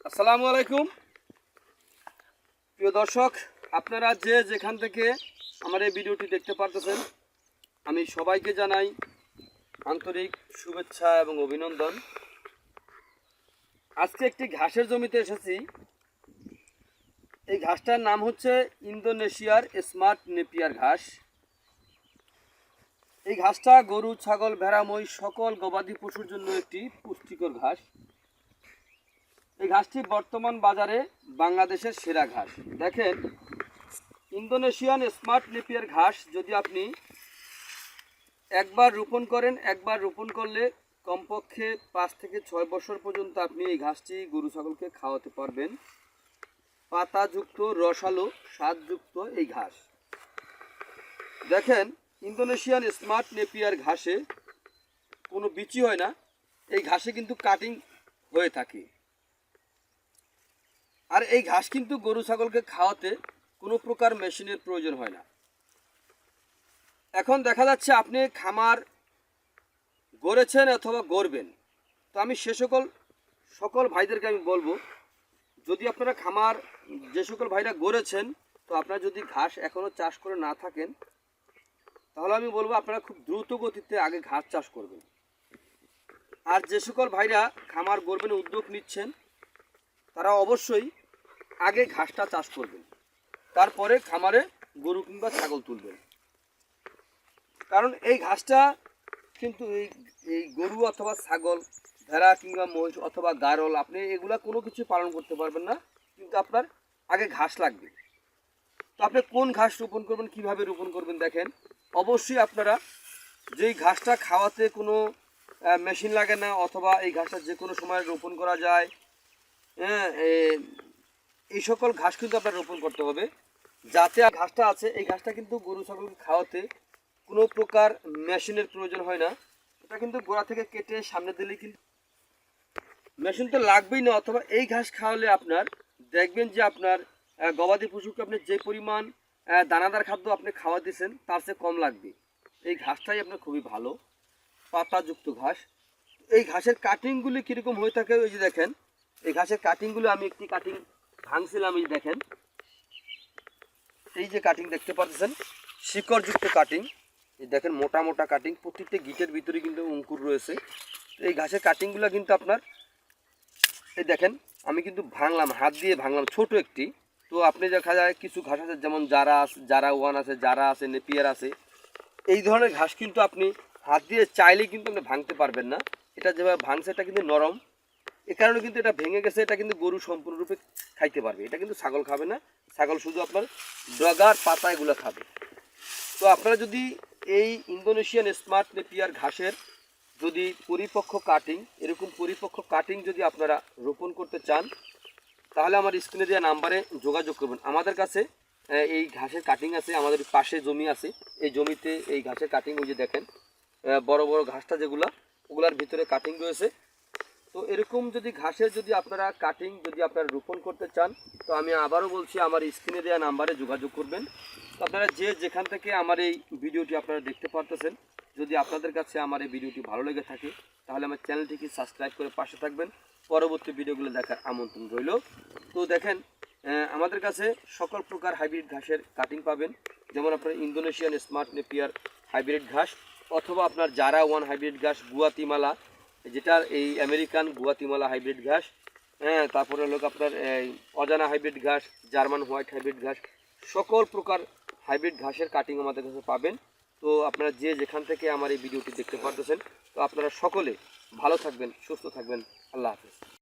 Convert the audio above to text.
আসসালামু আলাইকুম প্রিয় দর্শক, আপনারা যে যেখান থেকে আমার এই ভিডিওটি দেখতে পারতেছেন, আমি সবাইকে জানাই আন্তরিক শুভেচ্ছা এবং অভিনন্দন। আজকে একটি ঘাসের জমিতে এসেছি। এই ঘাসটার নাম হচ্ছে ইন্দোনেশিয়ার স্মার্ট নেপিয়ার ঘাস। এই ঘাসটা গরু, ছাগল, ভেড়া, মহিষ সকল গবাদি পশুর জন্য একটি পুষ্টিকর ঘাস। এই ঘাসটি বর্তমান বাজারে বাংলাদেশের সেরা ঘাস। দেখেন, ইন্দোনেশিয়ান স্মার্ট নেপিয়ার ঘাস যদি আপনি একবার রোপণ করেন, একবার রোপণ করলে কমপক্ষে 5 থেকে 6 বছর পর্যন্ত আপনি এই ঘাসটি গরু ছাগলকে খাওয়াতে পারবেন। পাতাযুক্ত, রসালো, স্বাদযুক্ত এই ঘাস। দেখেন, ইন্দোনেশিয়ান স্মার্ট নেপিয়ার ঘাসে কোনো বিচি হয় না। এই ঘাসে কিন্তু কাটিং হয়ে থাকে। আর এই ঘাস কিন্তু গরু ছাগলকে খাওয়াতে কোনো প্রকার মেশিনের প্রয়োজন হয় না। এখন দেখা যাচ্ছে আপনি খামার গড়েছেন অথবা গড়বেন, তো আমি সে সকল ভাইদেরকে আমি বলবো, যদি আপনারা খামার যে সকল ভাইরা গড়েছেন, তো আপনারা যদি ঘাস এখনও চাষ করে না থাকেন, তাহলে আমি বলবো আপনারা খুব দ্রুত গতিতে আগে ঘাস চাষ করবেন। আর যে সকল ভাইরা খামার গড়বেন উদ্যোগ নিচ্ছেন, তারা অবশ্যই আগে ঘাসটা চাষ করবেন, তারপরে খামারে গরু কিংবা ছাগল তুলবেন। কারণ এই ঘাসটা কিন্তু এই গরু অথবা ছাগল, ভেড়া কিংবা মহিষ অথবা গারল, আপনি এগুলা কোনো কিছু পালন করতে পারবেন না, কিন্তু আপনার আগে ঘাস লাগবে। তো আপনি কোন ঘাস রোপণ করবেন, কিভাবে রোপণ করবেন, দেখেন অবশ্যই আপনারা যেই ঘাসটা খাওয়াতে কোনো মেশিন লাগে না, অথবা এই ঘাসটা যে কোনো সময় রোপণ করা যায়, হ্যাঁ, এই সকল ঘাস কিন্তু আপনার রোপণ করতে হবে। যাতে ঘাসটা আছে, এই ঘাসটা কিন্তু গরু ছাগলকে খাওয়াতে কোনো প্রকার মেশিনের প্রয়োজন হয় না। এটা কিন্তু গোড়া থেকে কেটে সামনে দিলে কিন্তু মেশিন তো লাগবেই না। অথবা এই ঘাস খাওয়ালে আপনার দেখবেন যে আপনার গবাদি পশুকে আপনি যে পরিমাণ দানাদার খাদ্য আপনি খাওয়া দিয়েছেন, তার চেয়ে কম লাগবে। এই ঘাসটাই আপনার খুবই ভালো, পাতাযুক্ত ঘাস। এই ঘাসের কাটিংগুলি কীরকম হয়ে থাকে, ওই যে দেখেন, এই ঘাসের কাটিংগুলো আমি একটি কাটিং ভাঙছিলাম। এই দেখেন, এই যে কাটিং দেখতে পাচ্ছেন, শিকড়যুক্ত কাটিং। এই দেখেন, মোটা মোটা কাটিং, প্রত্যেকটা গিটের ভিতরে কিন্তু অঙ্কুর রয়েছে। এই ঘাসের কাটিংগুলো কিন্তু আপনার, এই দেখেন আমি কিন্তু ভাঙলাম, হাত দিয়ে ভাঙলাম, ছোট একটি। তো আপনি দেখা যায় কিছু ঘাস আছে, যেমন জারা ওয়ান আছে, জারা আছে, নেপিয়ার আছে, এই ধরনের ঘাস কিন্তু আপনি হাত দিয়ে চাইলেই কিন্তু আপনি ভাঙতে পারবেন না। এটা যেভাবে ভাঙছে, এটা কিন্তু নরম, এ কারণে কিন্তু এটা ভেঙে গেছে। এটা কিন্তু গরু সম্পূর্ণরূপে খাইতে পারবে, এটা কিন্তু ছাগল খাবে না। ছাগল শুধু আপনার ডগার পাতা এগুলো খাবে। তো আপনারা যদি এই ইন্দোনেশিয়ান স্মার্ট নেপিয়ার ঘাসের যদি পরিপক্ক কাটিং, এরকম পরিপক্ক কাটিং যদি আপনারা রোপণ করতে চান, তাহলে আমার স্ক্রিনে দেওয়া নাম্বারে যোগাযোগ করবেন। আমাদের কাছে এই ঘাসের কাটিং আছে, আমাদের পাশে জমি আছে, এই জমিতে এই ঘাসের কাটিং, ওই যে দেখেন বড় বড় ঘাসটা যেগুলো, ওগুলার ভিতরে কাটিং রয়েছে। তো এরকম যদি ঘাসের যদি আপনারা কাটিং যদি আপনারা রোপণ করতে চান, তো আমি আবারও বলছি, আমার স্ক্রিনে দেওয়া নাম্বারে যোগাযোগ করবেন। তো আপনারা যে যেখান থেকে আমার এই ভিডিওটি আপনারা দেখতে পারতেছেন, যদি আপনাদের কাছে আমার এই ভিডিওটি ভালো লেগে থাকে, তাহলে আমার চ্যানেলটিকে সাবস্ক্রাইব করে পাশে থাকবেন। পরবর্তী ভিডিওগুলো দেখার আমন্ত্রণ রইল। তো দেখেন, আমাদের কাছে সকল প্রকার হাইব্রিড ঘাসের কাটিং পাবেন, যেমন আপনার ইন্দোনেশিয়ান স্মার্ট নেপিয়ার হাইব্রিড ঘাস, অথবা আপনার জারা ওয়ান হাইব্রিড ঘাস, গুয়াতিমালা, যেটার এই আমেরিকান গুয়াতিমালা হাইব্রিড ঘাস, হ্যাঁ, তারপরে হলো আপনার অজানা হাইব্রিড ঘাস, জার্মান হোয়াইট হাইব্রিড ঘাস, সকল প্রকার হাইব্রিড ঘাসের কাটিং আমাদের কাছে পাবেন। তো আপনারা যে যেখান থেকে আমার এই ভিডিওটি দেখতে পারতেছেন, তো আপনারা সকলে ভালো থাকবেন, সুস্থ থাকবেন। আল্লাহ হাফেজ।